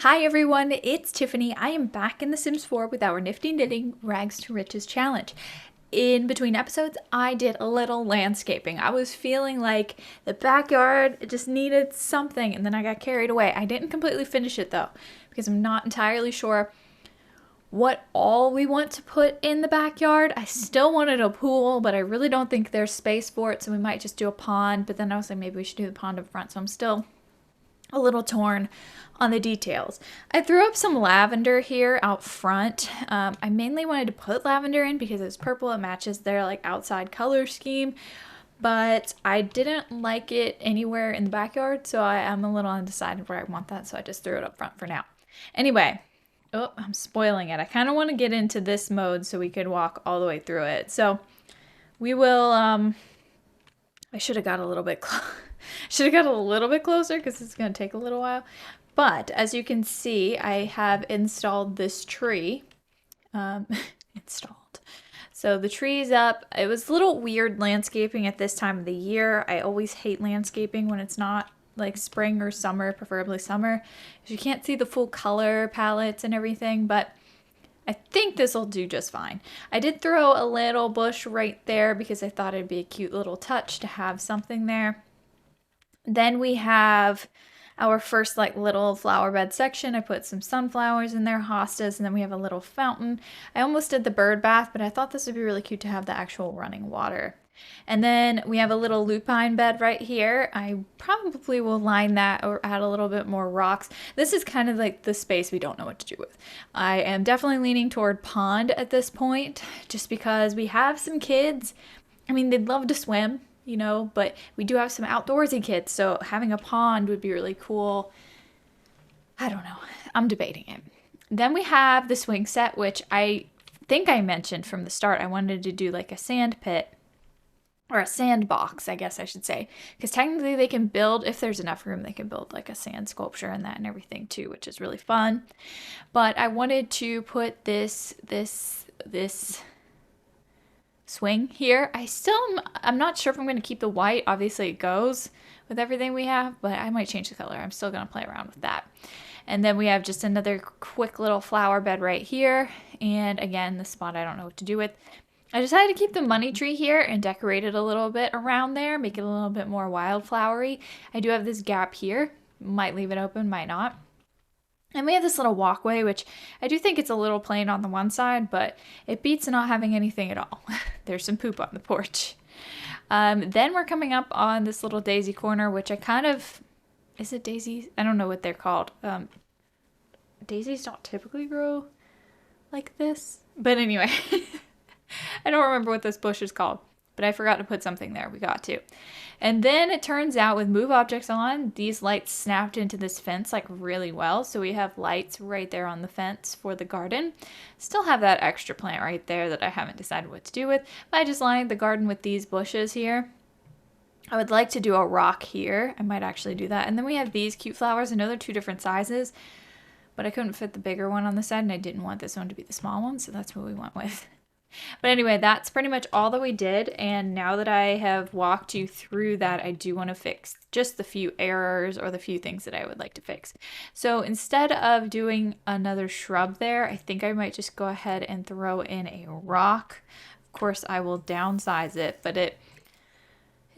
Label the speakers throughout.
Speaker 1: Hi everyone, it's Tiffany. I am back in The Sims 4 with our Nifty Knitting Rags to Riches challenge. In between episodes, I did a little landscaping. I was feeling like the backyard just needed something, and then I got carried away. I didn't completely finish it though, because I'm not entirely sure what all we want to put in the backyard. I still wanted a pool, but I really don't think there's space for it, so we might just do a pond. But then I was like, maybe we should do the pond up front, so I'm still a little torn on the details. I threw up some lavender here out front. I mainly wanted to put lavender in because it's purple. It matches their like outside color scheme, but I didn't like it anywhere in the backyard, so I am a little undecided where I want that, so I just threw it up front for now. Anyway, oh, I'm spoiling it. I kind of want to get into this mode so we could walk all the way through it. So we will, I should have got a little bit closer because it's going to take a little while. But as you can see, I have installed this tree. So the tree's up. It was a little weird landscaping at this time of the year. I always hate landscaping when it's not like spring or summer, preferably summer, because you can't see the full color palettes and everything, but I think this will do just fine. I did throw a little bush right there because I thought it'd be a cute little touch to have something there. Then we have our first like little flower bed section. I put some sunflowers in there, hostas, and then we have a little fountain. I almost did the bird bath, but I thought this would be really cute to have the actual running water. And then we have a little lupine bed right here. I probably will line that or add a little bit more rocks. This is kind of like the space we don't know what to do with. I am definitely leaning toward pond at this point, just because we have some kids. I mean, they'd love to swim, you know, but we do have some outdoorsy kids, so having a pond would be really cool. I don't know. I'm debating it. Then we have the swing set, which I think I mentioned from the start. I wanted to do like a sand pit. Or a sandbox, I guess I should say. Because technically they can build, if there's enough room, they can build like a sand sculpture and that and everything too, which is really fun. But I wanted to put this swing here. I'm not sure if I'm going to keep the white. Obviously it goes with everything we have, but I might change the color. I'm still going to play around with that. And then we have just another quick little flower bed right here. And again, the spot I don't know what to do with. I decided to keep the money tree here and decorate it a little bit around there, make it a little bit more wildflowery. I do have this gap here. Might leave it open, might not. And we have this little walkway, which I do think it's a little plain on the one side, but it beats not having anything at all. There's some poop on the porch. Then we're coming up on this little daisy corner, which I kind of... Is it daisies? I don't know what they're called. Daisies don't typically grow like this. But anyway... I don't remember what this bush is called, but I forgot to put something there. We got to. And then it turns out with move objects on, these lights snapped into this fence like really well. So we have lights right there on the fence for the garden. Still have that extra plant right there that I haven't decided what to do with. But I just lined the garden with these bushes here. I would like to do a rock here. I might actually do that. And then we have these cute flowers. I know they're two different sizes, but I couldn't fit the bigger one on the side and I didn't want this one to be the small one. So that's what we went with. But anyway, that's pretty much all that we did, and now that I have walked you through that, I do want to fix just the few errors or the few things that I would like to fix. So instead of doing another shrub there, I think I might just go ahead and throw in a rock. Of course, I will downsize it, but it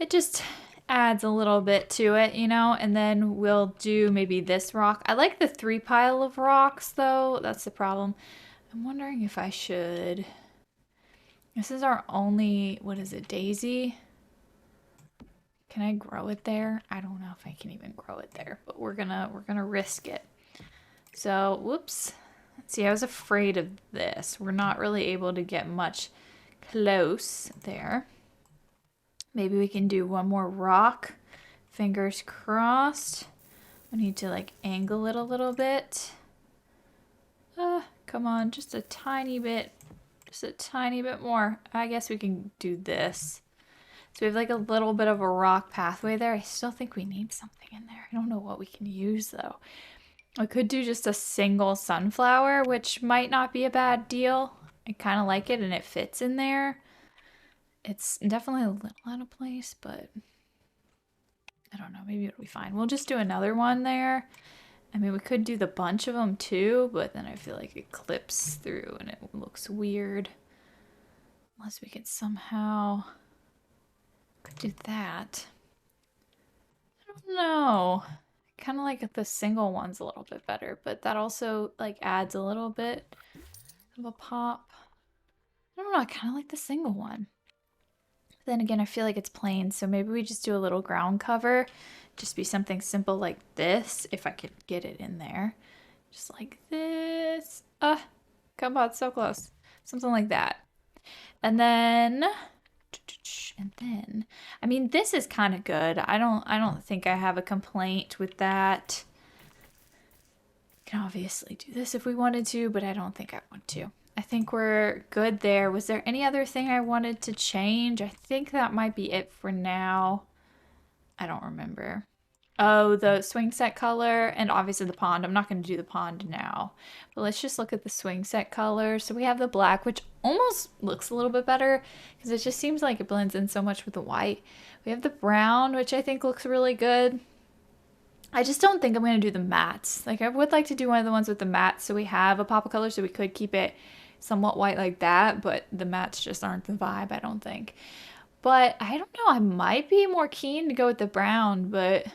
Speaker 1: just adds a little bit to it, you know, and then we'll do maybe this rock. I like the 3 pile of rocks, though. That's the problem. I'm wondering if I should... This is our only, what is it, daisy? Can I grow it there? I don't know if I can even grow it there, but we're gonna risk it. So, whoops. See, I was afraid of this. We're not really able to get much close there. Maybe we can do one more rock. Fingers crossed. I need to like angle it a little bit. Come on, just a tiny bit. Just a tiny bit more. I guess we can do this. So we have like a little bit of a rock pathway there. I still think we need something in there. I don't know what we can use though. I could do just a single sunflower, which might not be a bad deal. I kind of like it and it fits in there. It's definitely a little out of place, but I don't know. Maybe it'll be fine. We'll just do another one there. I mean, we could do the bunch of them too, but then I feel like it clips through and it looks weird. Unless we could somehow could do that. I don't know. I kind of like the single ones a little bit better, but that also like adds a little bit of a pop. I don't know, I kind of like the single one. Then again, I feel like it's plain, so maybe we just do a little ground cover. Just be something simple like this, if I could get it in there. Just like this. Come on, so close. Something like that. And then, I mean, this is kind of good. I don't think I have a complaint with that. Can obviously do this if we wanted to, but I don't think I want to. I think we're good there. Was there any other thing I wanted to change? I think that might be it for now. I don't remember. Oh, the swing set color and obviously the pond. I'm not going to do the pond now. But let's just look at the swing set color. So we have the black, which almost looks a little bit better because it just seems like it blends in so much with the white. We have the brown, which I think looks really good. I just don't think I'm going to do the mattes. Like I would like to do one of the ones with the mattes so we have a pop of color so we could keep it somewhat white like that, but the mattes just aren't the vibe, I don't think. But I don't know, I might be more keen to go with the brown, but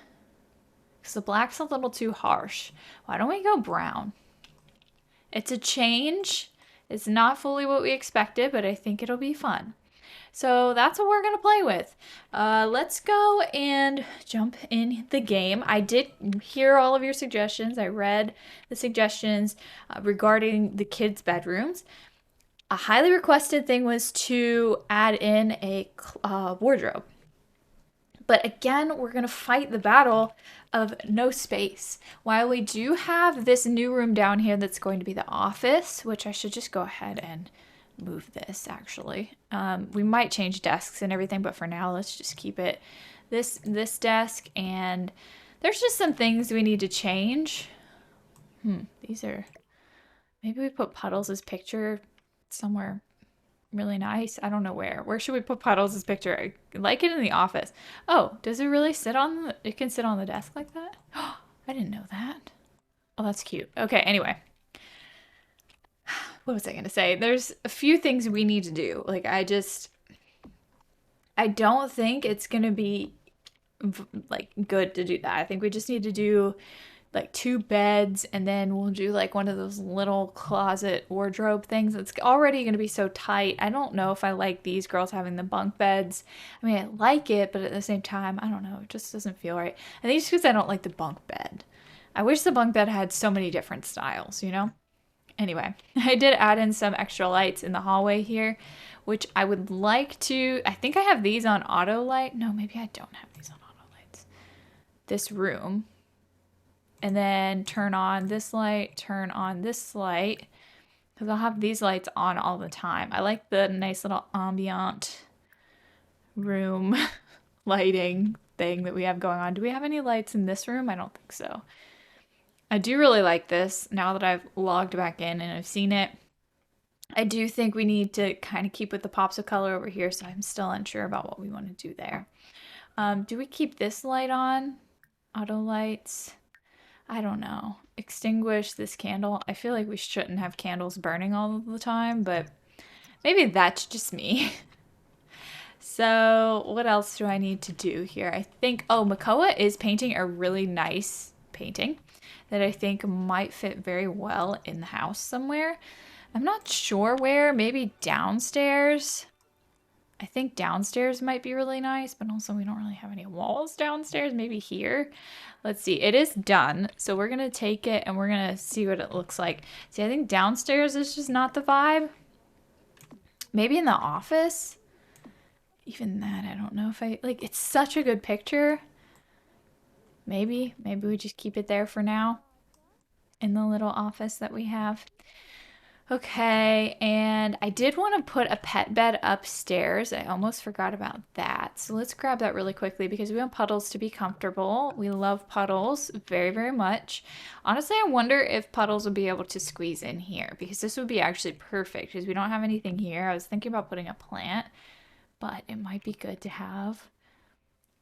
Speaker 1: because the black's a little too harsh. Why don't we go brown? It's a change. It's not fully what we expected, but I think it'll be fun. So that's what we're going to play with. Let's go and jump in the game. I did hear all of your suggestions. I read the suggestions regarding the kids' bedrooms. A highly requested thing was to add in a wardrobe. But again, we're going to fight the battle of no space. While we do have this new room down here that's going to be the office, which I should just go ahead and move this actually. We might change desks and everything, but for now, let's just keep it this desk. And there's just some things we need to change. These are, maybe we put Puddles' picture somewhere really nice. I don't know where. Where should we put Puddles' picture? I like it in the office. Oh, does it really sit on the, it can sit on the desk like that? I didn't know that. Oh, that's cute. Okay, anyway. What was I going to say? There's a few things we need to do. Like, I don't think it's going to be, like, good to do that. I think we just need to do, like, 2 beds, and then we'll do, like, one of those little closet wardrobe things. It's already going to be so tight. I don't know if I like these girls having the bunk beds. I mean, I like it, but at the same time, I don't know. It just doesn't feel right. I think it's because I don't like the bunk bed. I wish the bunk bed had so many different styles, you know? Anyway, I did add in some extra lights in the hallway here, which I would like to, I think I have these on auto light. No, maybe I don't have these on auto lights. This room. And then turn on this light, turn on this light. Because I'll have these lights on all the time. I like the nice little ambient room lighting thing that we have going on. Do we have any lights in this room? I don't think so. I do really like this now that I've logged back in and I've seen it. I do think we need to kind of keep with the pops of color over here, so I'm still unsure about what we want to do there. Do we keep this light on? Auto lights? I don't know. Extinguish this candle. I feel like we shouldn't have candles burning all of the time, but maybe that's just me. So what else do I need to do here? I think, oh, Makoa is painting a really nice painting that I think might fit very well in the house somewhere. I'm not sure where, maybe downstairs. I think downstairs might be really nice, but also we don't really have any walls downstairs. Maybe here. Let's see. It is done. So we're going to take it and we're going to see what it looks like. See, I think downstairs is just not the vibe. Maybe in the office. Even that, I don't know if I... Like, it's such a good picture. Maybe we just keep it there for now. In the little office that we have. Okay, and I did want to put a pet bed upstairs. I almost forgot about that. So let's grab that really quickly because we want Puddles to be comfortable. We love Puddles very, very much. Honestly, I wonder if Puddles would be able to squeeze in here because this would be actually perfect because we don't have anything here. I was thinking about putting a plant, but it might be good to have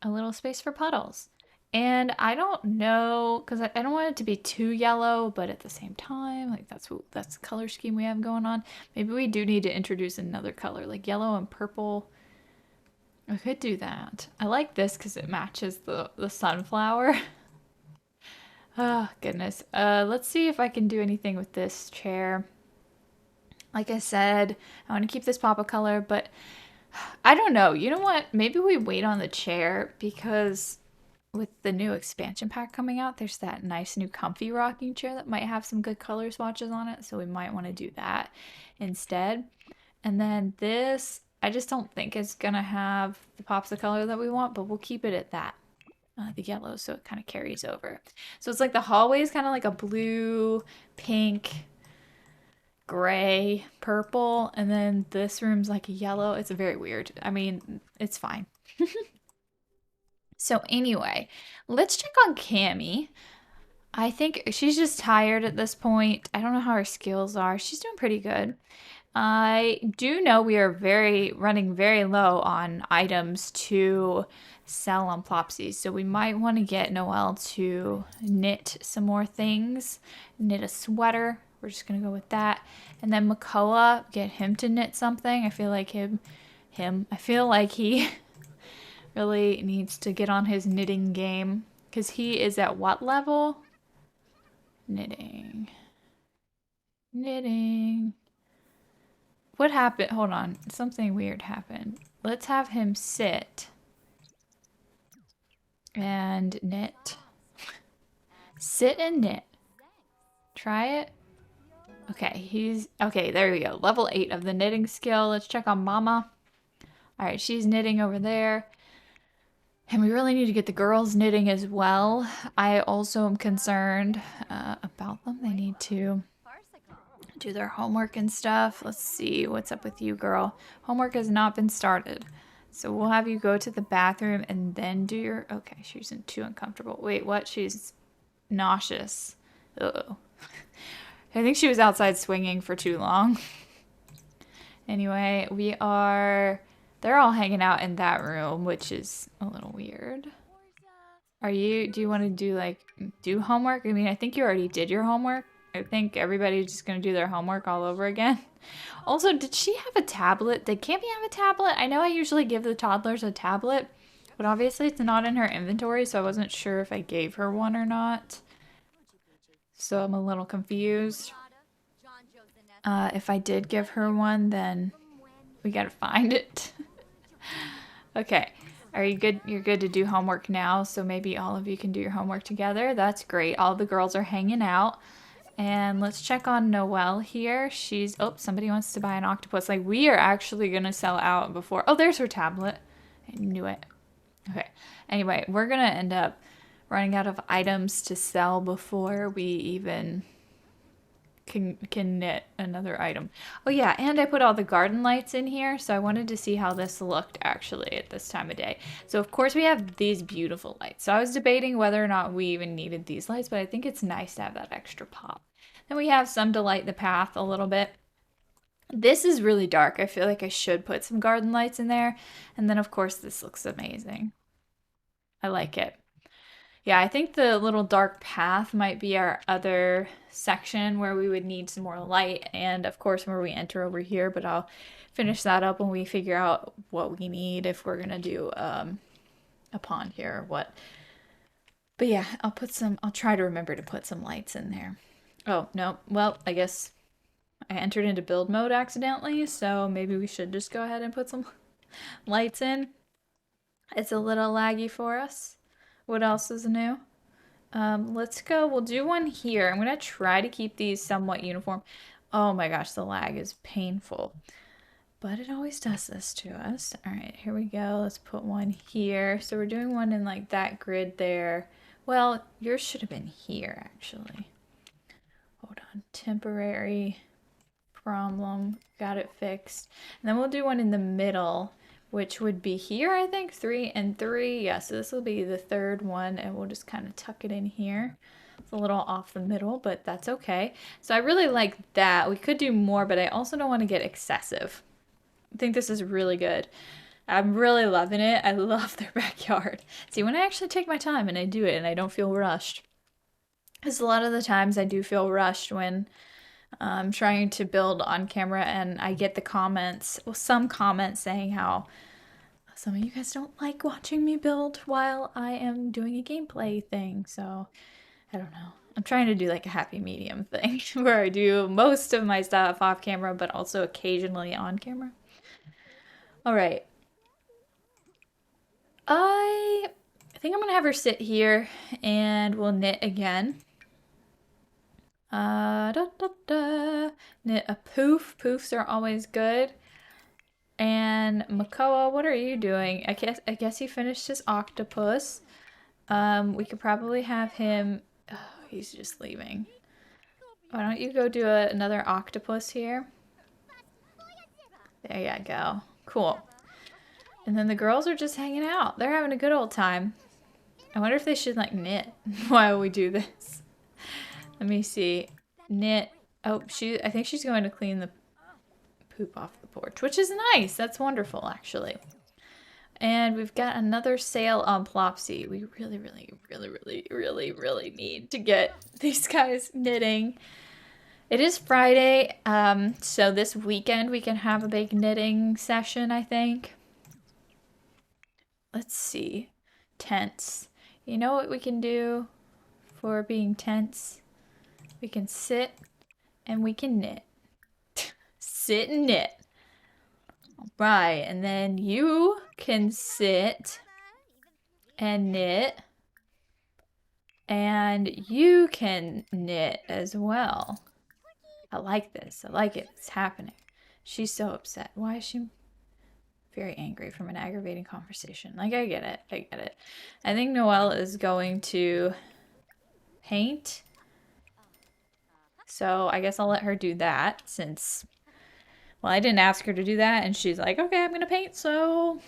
Speaker 1: a little space for Puddles. And I don't know, because I don't want it to be too yellow, but at the same time, like that's the color scheme we have going on. Maybe we do need to introduce another color, like yellow and purple. I could do that. I like this because it matches the sunflower. Oh, goodness. Let's see if I can do anything with this chair. Like I said, I want to keep this pop of color, but I don't know. You know what? Maybe we wait on the chair because with the new expansion pack coming out, there's that nice new comfy rocking chair that might have some good color swatches on it. So we might want to do that instead. And then this, I just don't think it's going to have the pops of color that we want, but we'll keep it at that. The yellow, so it kind of carries over. So it's like the hallway is kind of like a blue, pink, gray, purple, and then this room's like a yellow. It's very weird. I mean, it's fine. So anyway, let's check on Cammy. I think she's just tired at this point. I don't know how her skills are. She's doing pretty good. I do know we are running very low on items to sell on Plopsy, so we might want to get Noelle to knit some more things. Knit a sweater. We're just gonna go with that. And then Makoa, get him to knit something. I feel like I feel like he really needs to get on his knitting game. Because he is at what level? Knitting. Knitting. What happened? Hold on. Something weird happened. Let's have him sit and knit. Sit and knit. Try it. Okay, okay, there we go. Level 8 of the knitting skill. Let's check on Mama. All right, she's knitting over there. And we really need to get the girls knitting as well. I also am concerned about them. They need to do their homework and stuff. Let's see what's up with you, girl. Homework has not been started. So we'll have you go to the bathroom and then do your... Okay, she's too uncomfortable. Wait, what? She's nauseous. Uh-oh. I think she was outside swinging for too long. Anyway, they're all hanging out in that room, which is a little weird. Do you want to do homework? I mean, I think you already did your homework. I think everybody's just going to do their homework all over again. Also, did she have a tablet? Did Campy have a tablet? I know I usually give the toddlers a tablet, but obviously it's not in her inventory, so I wasn't sure if I gave her one or not. So I'm a little confused. If I did give her one, then we gotta find it. Okay. Are you good? You're good to do homework now, so maybe all of you can do your homework together. That's great. All the girls are hanging out. And let's check on Noelle here. Oh, somebody wants to buy an octopus. Like, we are actually gonna sell out before. Oh, there's her tablet. I knew it. Okay. Anyway, we're gonna end up running out of items to sell before we even can knit another item. Oh yeah, and I put all the garden lights in here, so I wanted to see how this looked actually at this time of day. So of course we have these beautiful lights. So I was debating whether or not we even needed these lights, but I think it's nice to have that extra pop. Then we have some to light the path a little bit. This is really dark. I feel like I should put some garden lights in there. And then of course this looks amazing. I like it. Yeah, I think the little dark path might be our other section where we would need some more light, and of course where we enter over here, but I'll finish that up when we figure out what we need, if we're gonna do a pond here or what. But yeah, I'll try to remember to put some lights in there. Oh, no, well, I guess I entered into build mode accidentally, so maybe we should just go ahead and put some lights in. It's a little laggy for us. What else is new? Let's go. We'll do one here. I'm going to try to keep these somewhat uniform. Oh my gosh, the lag is painful. But it always does this to us. All right, here we go. Let's put one here. So we're doing one in like that grid there. Well, yours should have been here, actually. Hold on. Temporary problem. Got it fixed. And then we'll do one in the middle, which would be here, I think. 3 and 3. Yeah, so this will be the third one, and we'll just kind of tuck it in here. It's a little off the middle, but that's okay. So I really like that. We could do more, but I also don't want to get excessive. I think this is really good. I'm really loving it. I love their backyard. See, when I actually take my time and I do it and I don't feel rushed. Because a lot of the times I do feel rushed when I'm trying to build on camera and I get the comments, well, some comments saying how some of you guys don't like watching me build while I am doing a gameplay thing. So, I don't know. I'm trying to do like a happy medium thing where I do most of my stuff off camera, but also occasionally on camera. All right. I think I'm gonna have her sit here and we'll knit again. Da, da, da. Knit a poof. Poofs are always good. And Makoa, what are you doing? I guess he finished his octopus. We could probably have him. Oh, he's just leaving. Why don't you go do another octopus here? There you go. Cool. And then the girls are just hanging out. They're having a good old time. I wonder if they should like knit while we do this. Let me see. Knit. Oh, I think she's going to clean the poop off the porch, which is nice. That's wonderful, actually. And we've got another sale on Plopsy. We really, really, really, really, really, really need to get these guys knitting. It is Friday, so this weekend we can have a big knitting session, I think. Let's see. Tense. You know what we can do for being tense? We can sit and we can knit. Sit and knit. All right, and then you can sit and knit. And you can knit as well. I like this. I like it. It's happening. She's so upset. Why is she very angry from an aggravating conversation? Like, I get it. I get it. I think Noelle is going to paint. So I guess I'll let her do that since, well, I didn't ask her to do that. And she's like, okay, I'm going to paint. So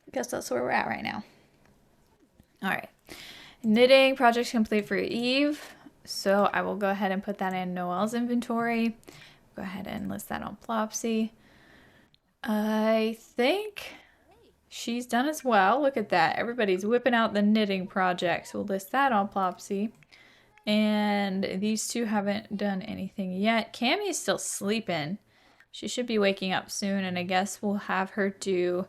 Speaker 1: I guess that's where we're at right now. All right. Knitting project complete for Eve. So I will go ahead and put that in Noelle's inventory. Go ahead and list that on Plopsy. I think she's done as well. Look at that. Everybody's whipping out the knitting projects. We'll list that on Plopsy. And these two haven't done anything yet. Cammie's still sleeping. She should be waking up soon, and I guess we'll have her do...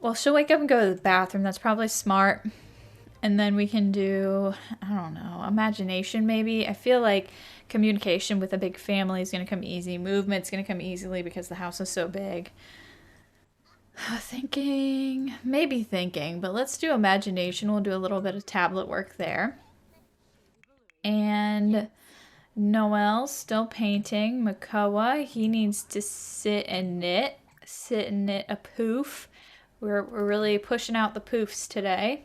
Speaker 1: Well, she'll wake up and go to the bathroom. That's probably smart. And then we can do, I don't know, imagination maybe. I feel like communication with a big family is going to come easy. Movement's going to come easily because the house is so big. Maybe thinking, but let's do imagination. We'll do a little bit of tablet work there. And Noelle still painting. Makoa, he needs to sit and knit. Sit and knit a poof. We're really pushing out the poofs today.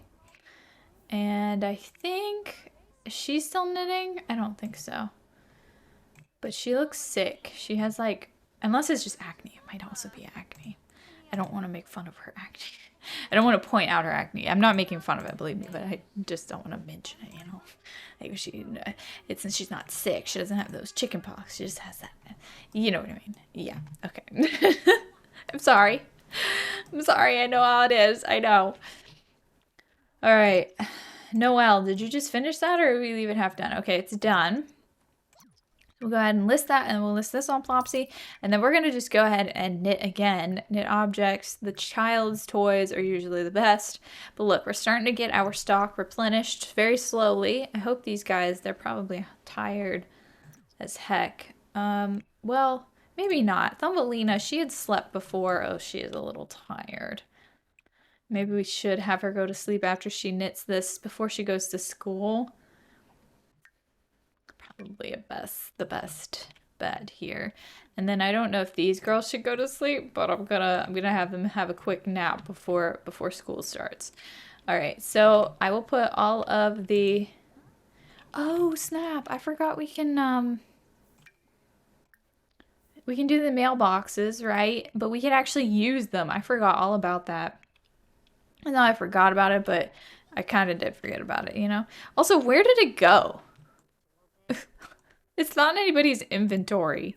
Speaker 1: And I think, is she still knitting? I don't think so. But she looks sick. She has like, unless it's just acne. It might also be acne. I don't want to make fun of her acne. I don't want to point out her acne. I'm not making fun of it, believe me, but I just don't want to mention it, you know. Like since she's not sick, she doesn't have those chicken pox. She just has that. You know what I mean? Yeah, okay. I'm sorry. I'm sorry. I know how it is. I know. All right, Noelle, did you just finish that or we leave it half done? Okay, it's done. We'll go ahead and list that and we'll list this on Plopsy. And then we're going to just go ahead and knit again. Knit objects. The child's toys are usually the best. But look, we're starting to get our stock replenished very slowly. I hope these guys, they're probably tired as heck. Well, maybe not. Thumbelina, she had slept before. Oh, she is a little tired. Maybe we should have her go to sleep after she knits this before she goes to school. Probably the best bet here. And then I don't know if these girls should go to sleep, but I'm gonna have them have a quick nap before school starts. All right, so I will put all of the... Oh, snap. I forgot we can do the mailboxes, right? But we can actually use them. I forgot all about that. I know I forgot about it, but I kind of did forget about it, you know? Also, where did it go? It's not in anybody's inventory.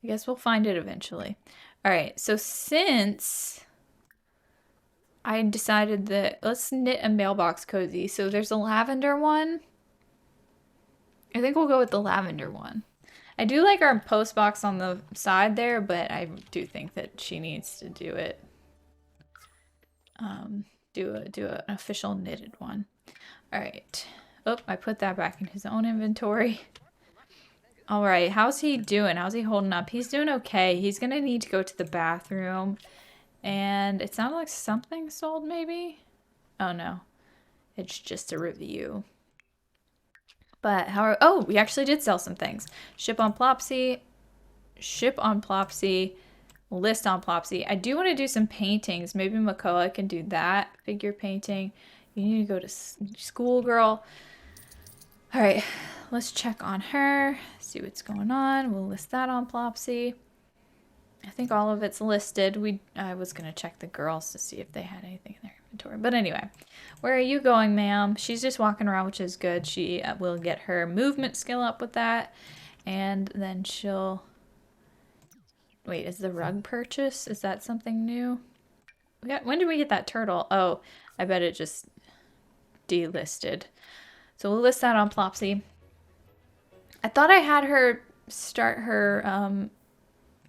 Speaker 1: I guess we'll find it eventually. All right, so since I decided that let's knit a mailbox cozy. So there's a lavender one. I think we'll go with the lavender one. I do like our post box on the side there, but I do think that she needs to do it. Do an official knitted one. All right. Oh, I put that back in his own inventory. All right, how's he doing? How's he holding up? He's doing okay. He's gonna need to go to the bathroom. And it sounded like something sold, maybe? Oh, no. It's just a review. But oh, we actually did sell some things. Ship on Plopsy, list on Plopsy. I do want to do some paintings. Maybe Makoa can do that. Figure painting. You need to go to school, girl. All right, let's check on her. See what's going on. We'll list that on Plopsy. I think all of it's listed. I was going to check the girls to see if they had anything in their inventory. But anyway, where are you going, ma'am? She's just walking around, which is good. She will get her movement skill up with that. And then she'll... Wait, is the rug purchase? Is that something new? When did we get that turtle? Oh, I bet it just delisted. So we'll list that on Plopsy. I thought I had her start her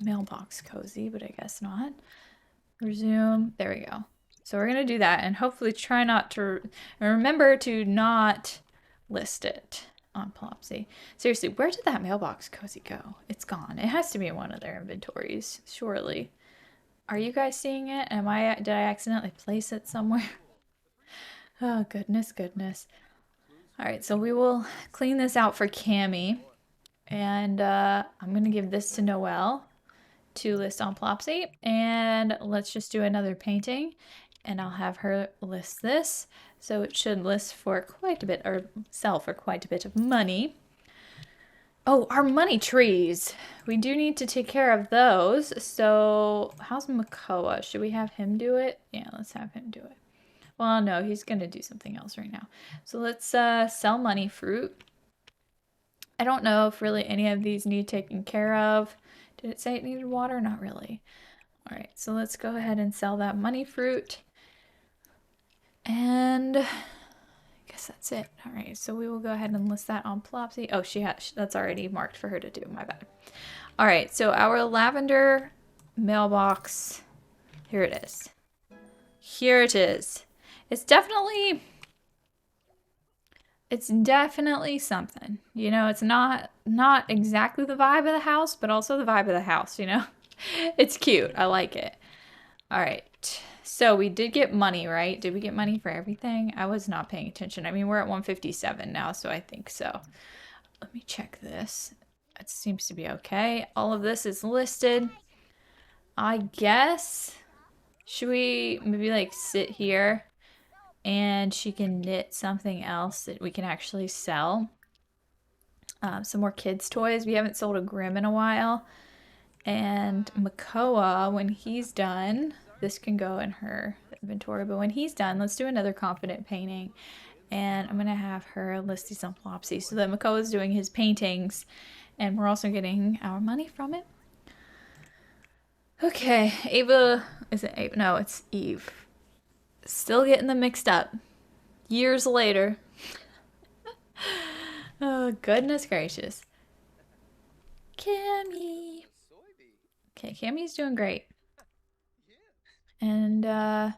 Speaker 1: mailbox cozy, but I guess not. Resume. There we go. So we're going to do that and hopefully try not to... remember to not list it on Plopsy. Seriously, where did that mailbox cozy go? It's gone. It has to be in one of their inventories, surely. Are you guys seeing it? Did I accidentally place it somewhere? Oh, goodness, goodness. All right, so we will clean this out for Cammie. And I'm going to give this to Noelle to list on Plopsy. And let's just do another painting. And I'll have her list this. So it should list for quite a bit, or sell for quite a bit of money. Oh, our money trees. We do need to take care of those. So how's Makoa? Should we have him do it? Yeah, let's have him do it. Well, no, he's going to do something else right now. So let's sell money fruit. I don't know if really any of these need taken care of. Did it say it needed water? Not really. All right, so let's go ahead and sell that money fruit. And I guess that's it. All right, so we will go ahead and list that on Plopsy. Oh, that's already marked for her to do. My bad. All right, so our lavender mailbox. Here it is. Here it is. It's definitely something. You know, it's not exactly the vibe of the house, but also the vibe of the house, you know? It's cute. I like it. All right. So we did get money, right? Did we get money for everything? I was not paying attention. I mean, we're at 157 now, so I think so. Let me check this. It seems to be okay. All of this is listed. I guess, should we maybe like sit here and she can knit something else that we can actually sell? Some more kids' toys. We haven't sold a Grimm in a while. And Makoa, when he's done, this can go in her inventory, but when he's done, let's do another confident painting. And I'm going to have her list these on Plopsy so that Makoa's doing his paintings, and we're also getting our money from it. Okay, Ava, is it Ava? No, it's Eve. Still getting them mixed up. Years later. Oh, goodness gracious. Cammie. Okay, Cammie's doing great. And I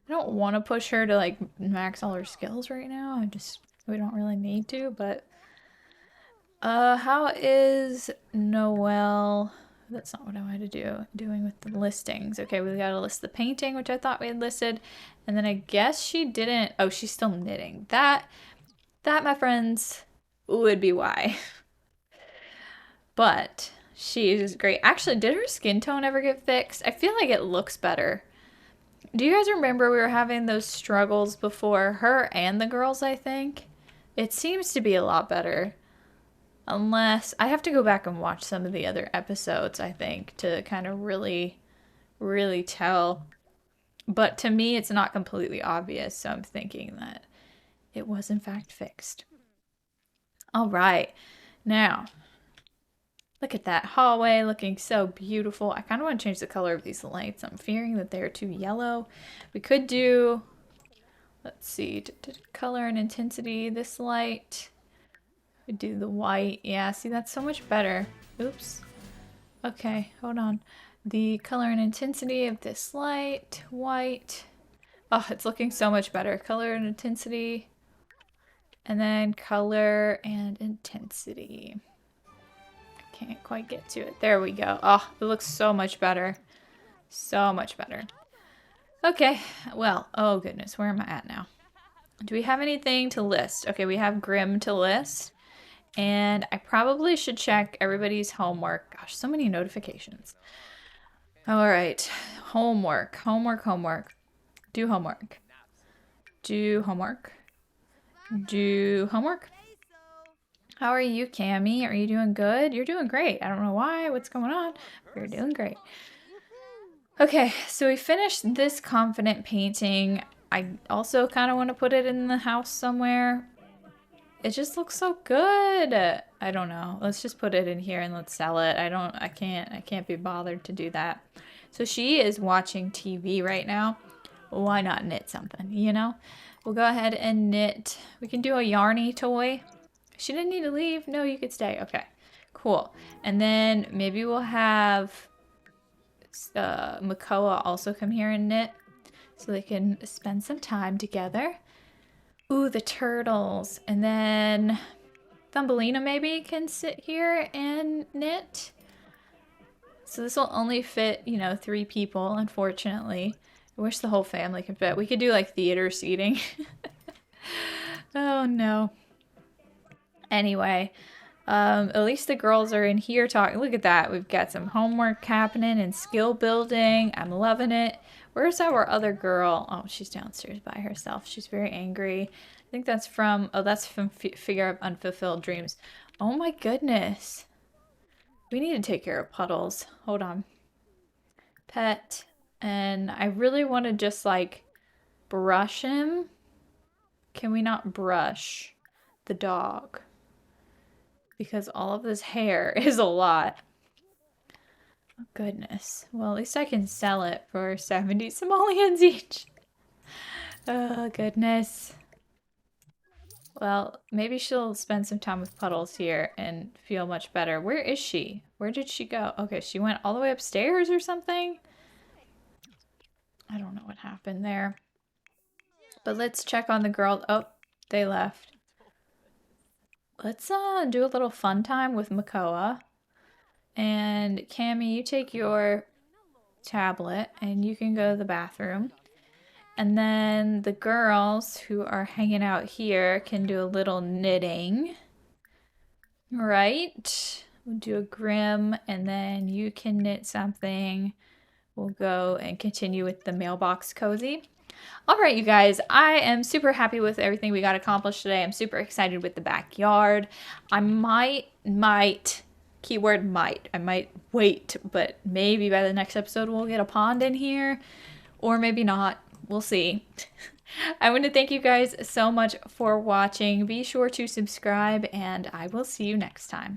Speaker 1: don't want to push her to like max all her skills right now. We don't really need to, but how is Noelle? That's not what I wanted to doing with the listings. Okay, we got to list the painting, which I thought we had listed. And then I guess she didn't. Oh, she's still knitting. That, my friends, would be why. But she is great. Actually, did her skin tone ever get fixed? I feel like it looks better. Do you guys remember we were having those struggles before, her and the girls, I think? It seems to be a lot better. Unless, I have to go back and watch some of the other episodes, I think, to kind of really, really tell. But to me, it's not completely obvious, so I'm thinking that it was in fact fixed. All right. Now, Look at that hallway looking so beautiful. I kind of want to change the color of these lights. I'm fearing that they're too yellow. We could do, let's see, color and intensity, this light. We do the white. Yeah, see, that's so much better. Oops. Okay, hold on. The color and intensity of this light, white. Oh, it's looking so much better. Color and intensity. And then color and intensity. Can't quite get to it. There we go. Oh, it looks so much better. So much better. Okay, well, oh goodness, where am I at now? Do we have anything to list? Okay, we have Grim to list. And I probably should check everybody's homework. Gosh, so many notifications. All right, homework, homework, homework. Do homework. Do homework. Do homework. How are you, Cammy? Are you doing good? You're doing great. I don't know why, what's going on. You're doing great. Okay, so we finished this confident painting. I also kind of want to put it in the house somewhere. It just looks so good. I don't know. Let's just put it in here and let's sell it. I can't be bothered to do that. So she is watching TV right now. Why not knit something, you know? We'll go ahead and knit. We can do a yarny toy. She didn't need to leave. No, you could stay. Okay, cool. And then maybe we'll have Makoa also come here and knit so they can spend some time together. Ooh, the turtles. And then Thumbelina maybe can sit here and knit. So this will only fit, you know, 3 people, unfortunately. I wish the whole family could fit. We could do like theater seating. Oh no. Anyway, at least the girls are in here talking. Look at that. We've got some homework happening and skill building. I'm loving it. Where's our other girl? Oh, she's downstairs by herself. She's very angry. I think that's from, oh, that's from Figure of Unfulfilled Dreams. Oh my goodness. We need to take care of Puddles. Hold on. Pet. And I really want to just like brush him. Can we not brush the dog? Because all of this hair is a lot. Oh, goodness. Well, at least I can sell it for 70 simoleons each. Oh, goodness. Well, maybe she'll spend some time with Puddles here and feel much better. Where is she? Where did she go? Okay, she went all the way upstairs or something? I don't know what happened there. But let's check on the girl. Oh, they left. Let's do a little fun time with Makoa. And Cammy, you take your tablet and you can go to the bathroom. And then the girls who are hanging out here can do a little knitting. Right? We'll do a Grim and then you can knit something. We'll go and continue with the mailbox cozy. All right, you guys, I am super happy with everything we got accomplished today. I'm super excited with the backyard. I might, keyword might, I might wait, but maybe by the next episode we'll get a pond in here, or maybe not. We'll see. I want to thank you guys so much for watching. Be sure to subscribe, and I will see you next time.